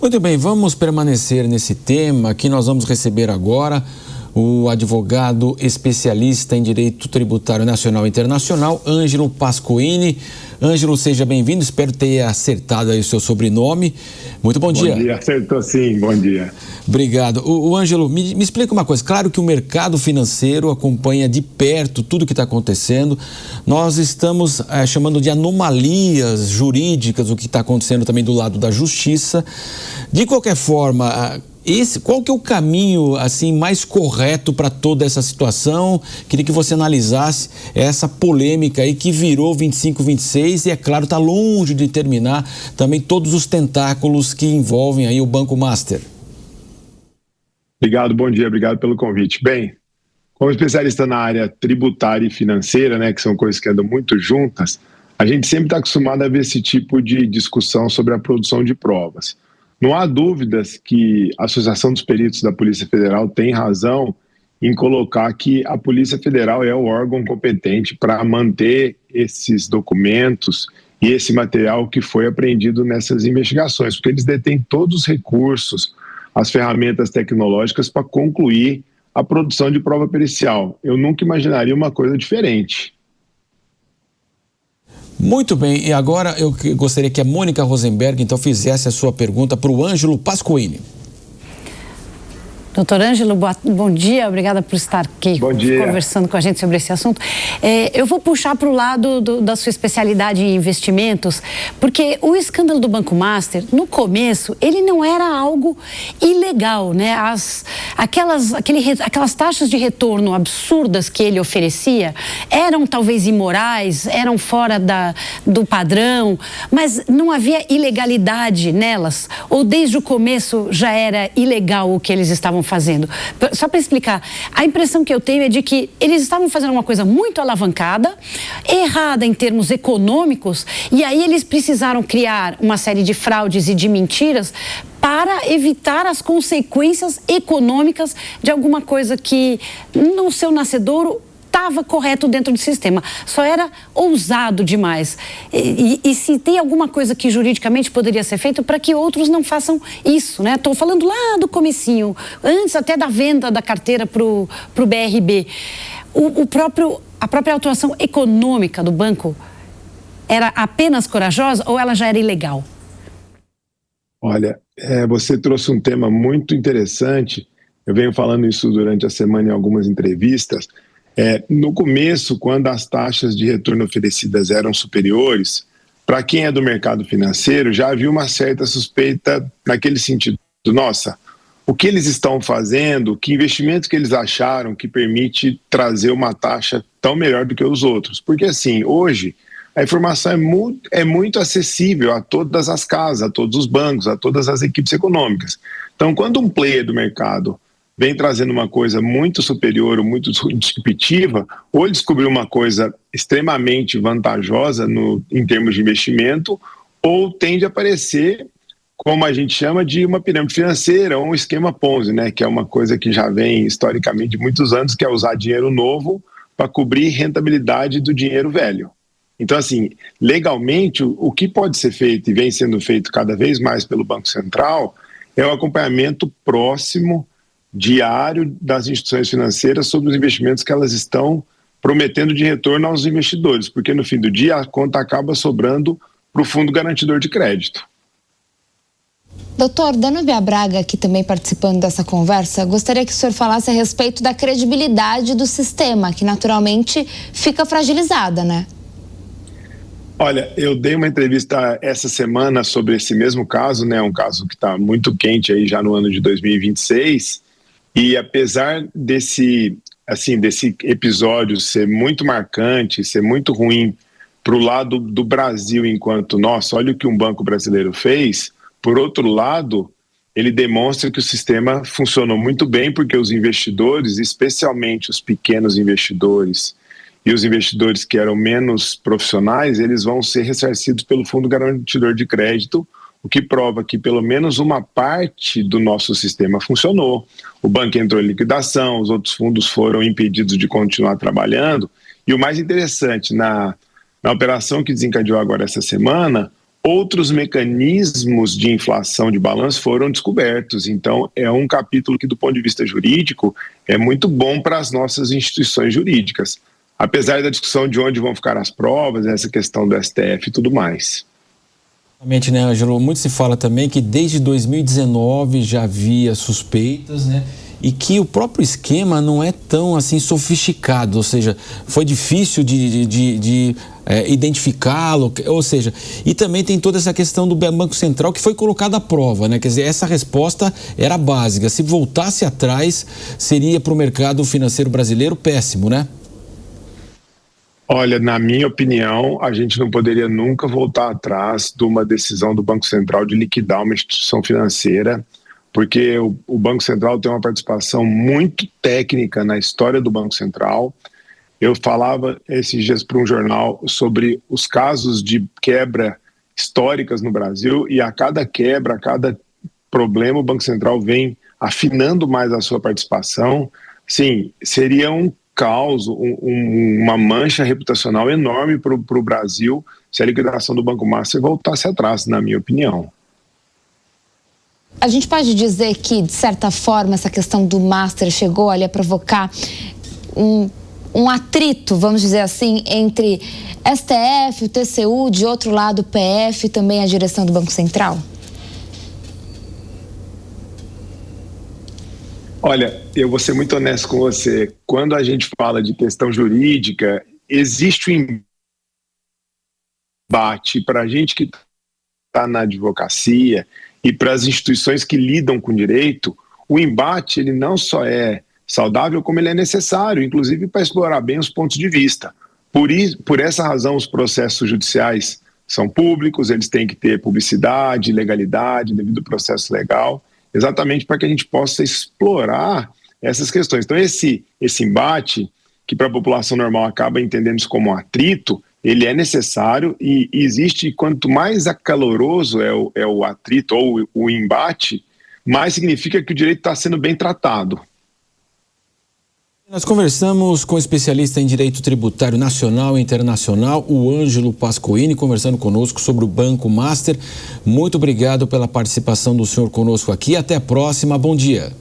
Muito bem, vamos permanecer nesse tema. Aqui nós vamos receber agora o advogado especialista em Direito Tributário Nacional e Internacional, Ângelo Pasquini. Ângelo, seja bem-vindo, espero ter acertado aí o seu sobrenome. Muito bom dia. Bom dia, acertou sim, bom dia. Obrigado. O Ângelo, me explica uma coisa. Claro que o mercado financeiro acompanha de perto tudo o que está acontecendo. Nós estamos chamando de anomalias jurídicas o que está acontecendo também do lado da justiça. De qualquer forma, qual que é o caminho assim mais correto para toda essa situação? Queria que você analisasse essa polêmica aí que virou 25-26 e, é claro, está longe de terminar também todos os tentáculos que envolvem aí o Banco Master. Obrigado, bom dia, obrigado pelo convite. Bem, como especialista na área tributária e financeira, né, que são coisas que andam muito juntas, a gente sempre está acostumado a ver esse tipo de discussão sobre a produção de provas. Não há dúvidas que a Associação dos Peritos da Polícia Federal tem razão em colocar que a Polícia Federal é o órgão competente para manter esses documentos e esse material que foi apreendido nessas investigações, porque eles detêm todos os recursos, as ferramentas tecnológicas para concluir a produção de prova pericial. Eu nunca imaginaria uma coisa diferente. Muito bem, e agora eu gostaria que a Mônica Rosenberg então fizesse a sua pergunta para o Ângelo Pasquini. Doutor Ângelo, bom dia, obrigada por estar aqui conversando com a gente sobre esse assunto. Eu vou puxar para o lado da sua especialidade em investimentos, porque o escândalo do Banco Master, no começo, ele não era algo ilegal, né? Aquelas taxas de retorno absurdas que ele oferecia eram talvez imorais, eram fora do padrão, mas não havia ilegalidade nelas, ou desde o começo já era ilegal o que eles estavam fazendo. Só para explicar, a impressão que eu tenho é de que eles estavam fazendo uma coisa muito alavancada, errada em termos econômicos, e aí eles precisaram criar uma série de fraudes e de mentiras para evitar as consequências econômicas de alguma coisa que no seu nascedouro estava correto dentro do sistema, só era ousado demais. E se tem alguma coisa que juridicamente poderia ser feito para que outros não façam isso, né? Estou falando lá do comecinho, antes até da venda da carteira para o BRB. A própria atuação econômica do banco era apenas corajosa ou ela já era ilegal? Olha, você trouxe um tema muito interessante. Eu venho falando isso durante a semana em algumas entrevistas. No começo, quando as taxas de retorno oferecidas eram superiores, para quem é do mercado financeiro, já havia uma certa suspeita naquele sentido. Nossa, o que eles estão fazendo, que investimento que eles acharam que permite trazer uma taxa tão melhor do que os outros? Porque assim, hoje, a informação é muito acessível a todas as casas, a todos os bancos, a todas as equipes econômicas. Então, quando um player do mercado vem trazendo uma coisa muito superior ou muito disruptiva, ou ele descobriu uma coisa extremamente vantajosa em termos de investimento, ou tende a aparecer, como a gente chama, de uma pirâmide financeira ou um esquema Ponzi, né? Que é uma coisa que já vem historicamente de muitos anos, que é usar dinheiro novo para cobrir rentabilidade do dinheiro velho. Então, assim, legalmente, o que pode ser feito e vem sendo feito cada vez mais pelo Banco Central é o acompanhamento próximo, diário das instituições financeiras sobre os investimentos que elas estão prometendo de retorno aos investidores, porque no fim do dia a conta acaba sobrando para o Fundo Garantidor de Crédito. Doutor, Danúbia Braga, aqui também participando dessa conversa, gostaria que o senhor falasse a respeito da credibilidade do sistema, que naturalmente fica fragilizada, né? Olha, eu dei uma entrevista essa semana sobre esse mesmo caso, né? Um caso que está muito quente aí já no ano de 2026. E apesar desse episódio ser muito marcante, ser muito ruim para o lado do Brasil enquanto, nossa, olha o que um banco brasileiro fez, por outro lado, ele demonstra que o sistema funcionou muito bem porque os investidores, especialmente os pequenos investidores e os investidores que eram menos profissionais, eles vão ser ressarcidos pelo Fundo Garantidor de Crédito, o que prova que pelo menos uma parte do nosso sistema funcionou. O banco entrou em liquidação, os outros fundos foram impedidos de continuar trabalhando. E o mais interessante, na operação que desencadeou agora essa semana, outros mecanismos de inflação de balanço foram descobertos. Então, é um capítulo que, do ponto de vista jurídico, é muito bom para as nossas instituições jurídicas, apesar da discussão de onde vão ficar as provas, essa questão do STF e tudo mais. Exatamente, né, Ângelo? Muito se fala também que desde 2019 já havia suspeitas, né? E que o próprio esquema não é tão assim sofisticado, ou seja, foi difícil de identificá-lo, ou seja, e também tem toda essa questão do Banco Central que foi colocada à prova, né? Quer dizer, essa resposta era básica. Se voltasse atrás, seria para o mercado financeiro brasileiro péssimo, né? Olha, na minha opinião, a gente não poderia nunca voltar atrás de uma decisão do Banco Central de liquidar uma instituição financeira, porque o Banco Central tem uma participação muito técnica na história do Banco Central. Eu falava esses dias para um jornal sobre os casos de quebra históricas no Brasil, e a cada quebra, a cada problema, o Banco Central vem afinando mais a sua participação. Sim, seria um caos, uma mancha reputacional enorme para o Brasil se a liquidação do Banco Master voltasse atrás, na minha opinião. A gente pode dizer que, de certa forma, essa questão do Master chegou ali a provocar um atrito, vamos dizer assim, entre STF, o TCU, de outro lado o PF e também a direção do Banco Central? Olha, eu vou ser muito honesto com você. Quando a gente fala de questão jurídica, existe um embate para a gente que está na advocacia e para as instituições que lidam com direito. O embate, ele não só é saudável, como ele é necessário, inclusive para explorar bem os pontos de vista. Por essa razão, os processos judiciais são públicos, eles têm que ter publicidade, legalidade, devido processo legal, exatamente para que a gente possa explorar essas questões. Então, esse embate, que para a população normal acaba entendendo isso como um atrito, ele é necessário e existe, quanto mais acaloroso é o atrito ou o embate, mais significa que o direito está sendo bem tratado. Nós conversamos com o especialista em direito tributário nacional e internacional, o Ângelo Pascoini, conversando conosco sobre o Banco Master. Muito obrigado pela participação do senhor conosco aqui. Até a próxima. Bom dia.